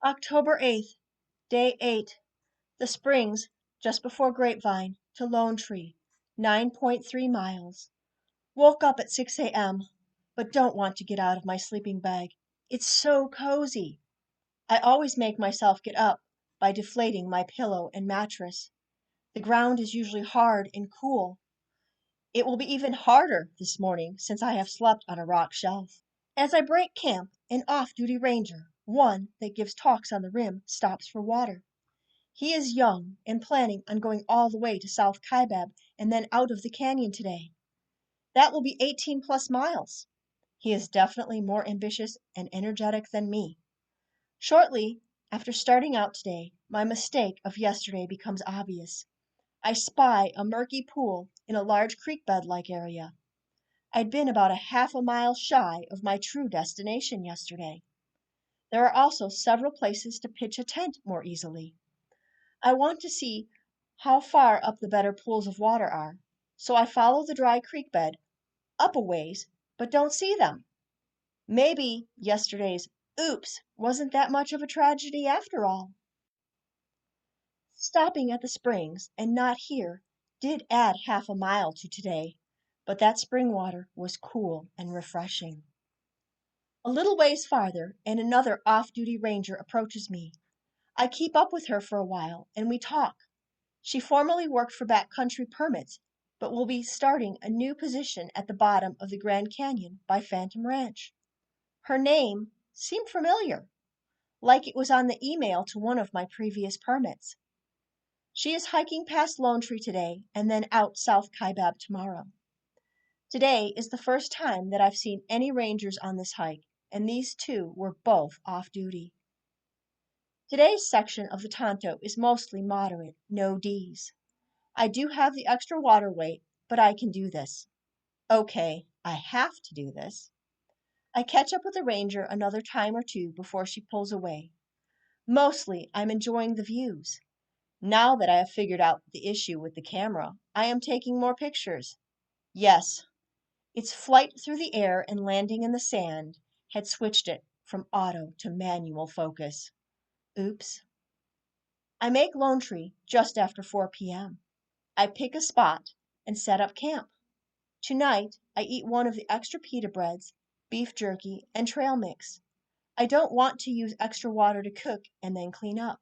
October 8th, Day 8. The Springs, just before Grapevine, to Lone Tree, 9.3 miles. Woke up at 6 a.m., but don't want to get out of my sleeping bag. It's so cozy. I always make myself get up by deflating my pillow and mattress. The ground is usually hard and cool. It will be even harder this morning since I have slept on a rock shelf. As I break camp, an off-duty ranger, one that gives talks on the rim, stops for water. He is young and planning on going all the way to South Kaibab and then out of the canyon today. That will be 18 plus miles. He is definitely more ambitious and energetic than me. Shortly after starting out today, my mistake of yesterday becomes obvious. I spy a murky pool in a large creek bed-like area. I'd been about a half a mile shy of my true destination yesterday. There are also several places to pitch a tent more easily. I want to see how far up the better pools of water are, so I follow the dry creek bed up a ways, but don't see them. Maybe yesterday's oops wasn't that much of a tragedy after all. Stopping at the springs and not here did add half a mile to today, but that spring water was cool and refreshing. A little ways farther, and another off-duty ranger approaches me. I keep up with her for a while, and we talk. She formerly worked for backcountry permits, but will be starting a new position at the bottom of the Grand Canyon by Phantom Ranch. Her name seemed familiar, like it was on the email to one of my previous permits. She is hiking past Lone Tree today and then out South Kaibab tomorrow. Today is the first time that I've seen any rangers on this hike, and these two were both off duty. Today's section of the Tonto is mostly moderate, no Ds. I do have the extra water weight, but I can do this. Okay, I have to do this. I catch up with the ranger another time or two before she pulls away. Mostly, I'm enjoying the views. Now that I have figured out the issue with the camera, I am taking more pictures. Yes, its flight through the air and landing in the sand had switched it from auto to manual focus. Oops. I make Lone Tree just after 4 p.m. I pick a spot and set up camp. Tonight, I eat one of the extra pita breads, beef jerky, and trail mix. I don't want to use extra water to cook and then clean up.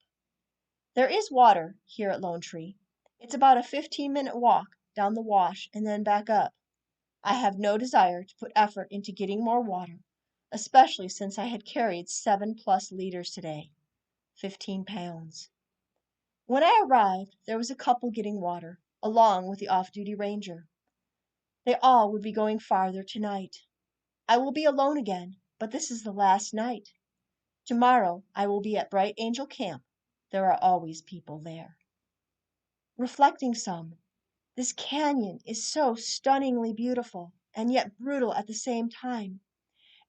There is water here at Lone Tree. It's about a 15-minute walk down the wash and then back up. I have no desire to put effort into getting more water, especially since I had carried 7+ liters today, 15 pounds. When I arrived, there was a couple getting water, along with the off-duty ranger. They all would be going farther tonight. I will be alone again, but this is the last night. Tomorrow I will be at Bright Angel Camp. There are always people there. Reflecting some, this canyon is so stunningly beautiful and yet brutal at the same time.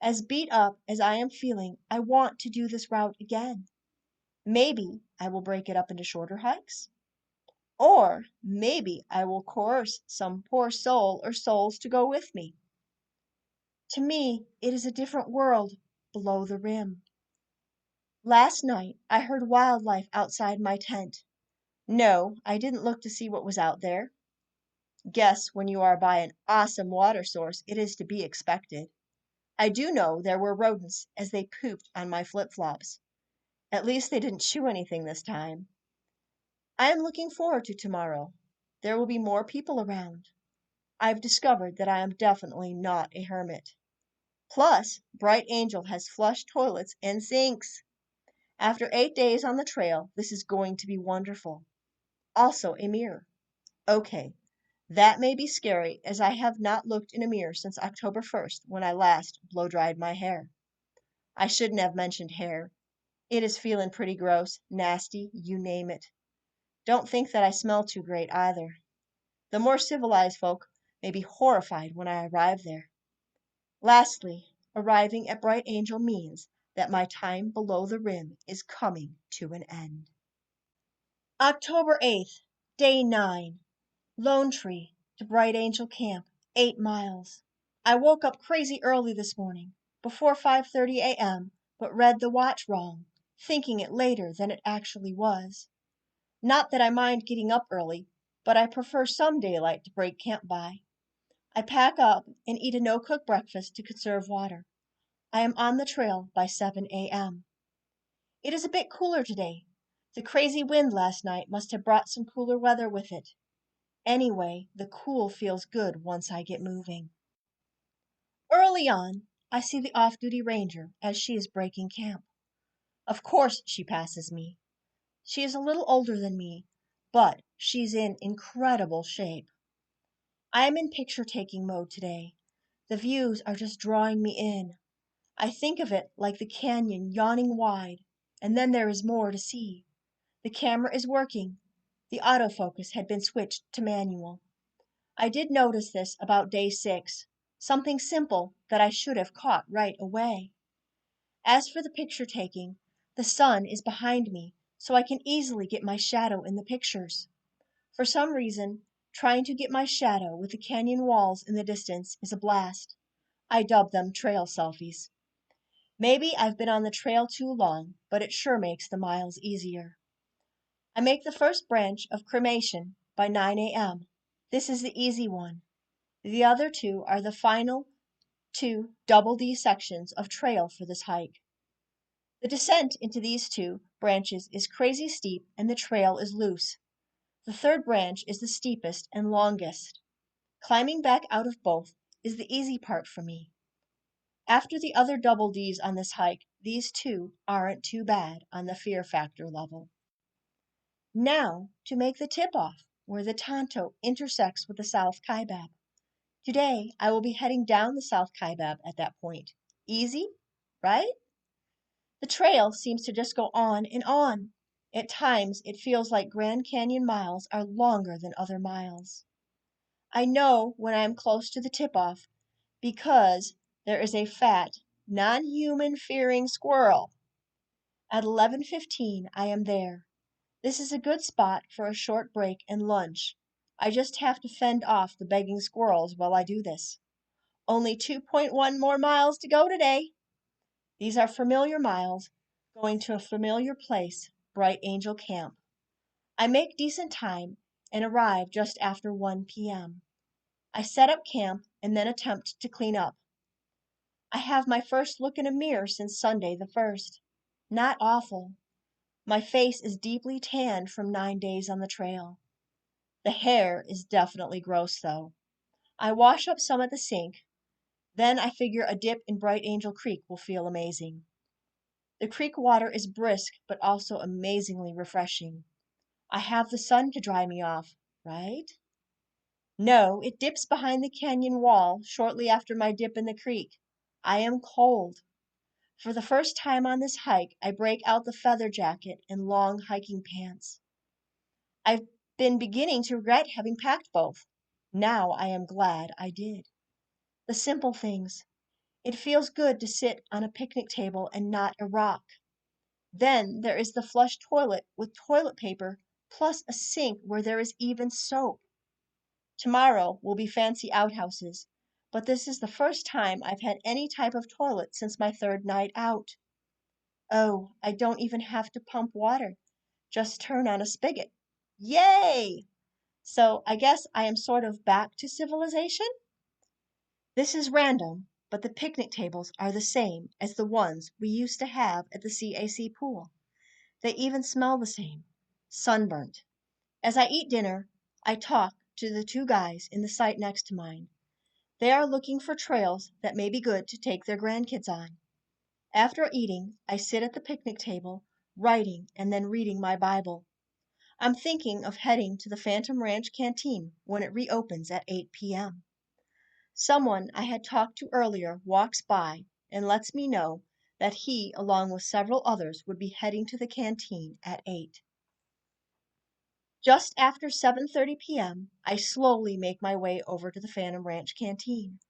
As beat up as I am feeling, I want to do this route again. Maybe I will break it up into shorter hikes. Or maybe I will coerce some poor soul or souls to go with me. To me, it is a different world below the rim. Last night I heard wildlife outside my tent. No, I didn't look to see what was out there. Guess when you are by an awesome water source, it is to be expected. I do know there were rodents as they pooped on my flip-flops. At least they didn't chew anything this time. I am looking forward to tomorrow. There will be more people around. I've discovered that I am definitely not a hermit. Plus, Bright Angel has flush toilets and sinks. After 8 days on the trail, this is going to be wonderful. Also a mirror. Okay, that may be scary as I have not looked in a mirror since October 1st when I last blow-dried my hair. I shouldn't have mentioned hair. It is feeling pretty gross, nasty, you name it. Don't think that I smell too great either. The more civilized folk may be horrified when I arrive there. Lastly, arriving at Bright Angel means that my time below the rim is coming to an end. October 8th, Day 9. Lone Tree to Bright Angel Camp, 8 miles. I woke up crazy early this morning, before 5:30 a.m., but read the watch wrong, thinking it later than it actually was. Not that I mind getting up early, but I prefer some daylight to break camp by. I pack up and eat a no-cook breakfast to conserve water. I am on the trail by 7 a.m. It is a bit cooler today. The crazy wind last night must have brought some cooler weather with it. Anyway, the cool feels good once I get moving. Early on, I see the off-duty ranger as she is breaking camp. Of course she passes me. She is a little older than me, but she's in incredible shape. I am in picture-taking mode today. The views are just drawing me in. I think of it like the canyon yawning wide, and then there is more to see. The camera is working. The autofocus had been switched to manual. I did notice this about day 6, something simple that I should have caught right away. As for the picture taking, the sun is behind me, so I can easily get my shadow in the pictures. For some reason, trying to get my shadow with the canyon walls in the distance is a blast. I dub them trail selfies. Maybe I've been on the trail too long, but it sure makes the miles easier. I make the first branch of cremation by 9 a.m. This is the easy one. The other two are the final 2 double D sections of trail for this hike. The descent into these 2 branches is crazy steep and the trail is loose. The third branch is the steepest and longest. Climbing back out of both is the easy part for me. After the other double Ds on this hike, these 2 aren't too bad on the fear factor level. Now to make the tip-off, where the Tonto intersects with the South Kaibab. Today I will be heading down the South Kaibab at that point. Easy, right? The trail seems to just go on and on. At times it feels like Grand Canyon miles are longer than other miles. I know when I am close to the tip-off because there is a fat, non-human fearing squirrel. At 11:15 I am there. This is a good spot for a short break and lunch. I just have to fend off the begging squirrels while I do this. Only 2.1 more miles to go today. These are familiar miles, going to a familiar place, Bright Angel Camp. I make decent time and arrive just after 1 p.m. I set up camp and then attempt to clean up. I have my first look in a mirror since Sunday the 1st. Not awful. My face is deeply tanned from 9 days on the trail. The hair is definitely gross though. I wash up some at the sink. Then I figure a dip in Bright Angel Creek will feel amazing. The creek water is brisk but also amazingly refreshing. I have the sun to dry me off, right? No, it dips behind the canyon wall shortly after my dip in the creek. I am cold. For the first time on this hike, I break out the feather jacket and long hiking pants. I've been beginning to regret having packed both. Now I am glad I did. The simple things. It feels good to sit on a picnic table and not a rock. Then there is the flush toilet with toilet paper plus a sink where there is even soap. Tomorrow will be fancy outhouses, but this is the first time I've had any type of toilet since my 3rd night out. Oh, I don't even have to pump water. Just turn on a spigot. Yay! So I guess I am sort of back to civilization? This is random, but the picnic tables are the same as the ones we used to have at the CAC pool. They even smell the same. Sunburnt. As I eat dinner, I talk to the 2 guys in the site next to mine. They are looking for trails that may be good to take their grandkids on. After eating, I sit at the picnic table, writing and then reading my Bible. I'm thinking of heading to the Phantom Ranch Canteen when it reopens at 8 p.m. Someone I had talked to earlier walks by and lets me know that he, along with several others, would be heading to the canteen at 8. Just after 7:30 p.m., I slowly make my way over to the Phantom Ranch Canteen.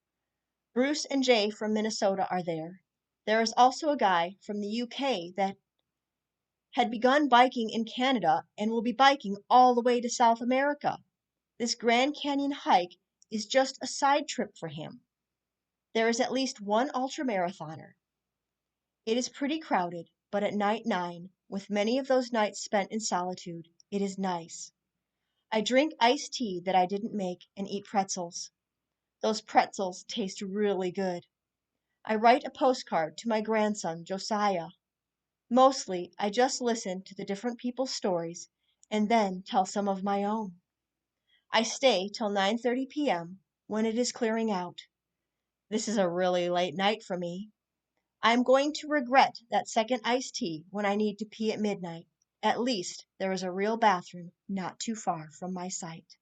Bruce and Jay from Minnesota are there. There is also a guy from the UK that had begun biking in Canada and will be biking all the way to South America. This Grand Canyon hike is just a side trip for him. There is at least one ultramarathoner. It is pretty crowded, but at night 9, with many of those nights spent in solitude, it is nice. I drink iced tea that I didn't make and eat pretzels. Those pretzels taste really good. I write a postcard to my grandson, Josiah. Mostly, I just listen to the different people's stories and then tell some of my own. I stay till 9:30 p.m. when it is clearing out. This is a really late night for me. I am going to regret that second iced tea when I need to pee at midnight. At least there is a real bathroom not too far from my site.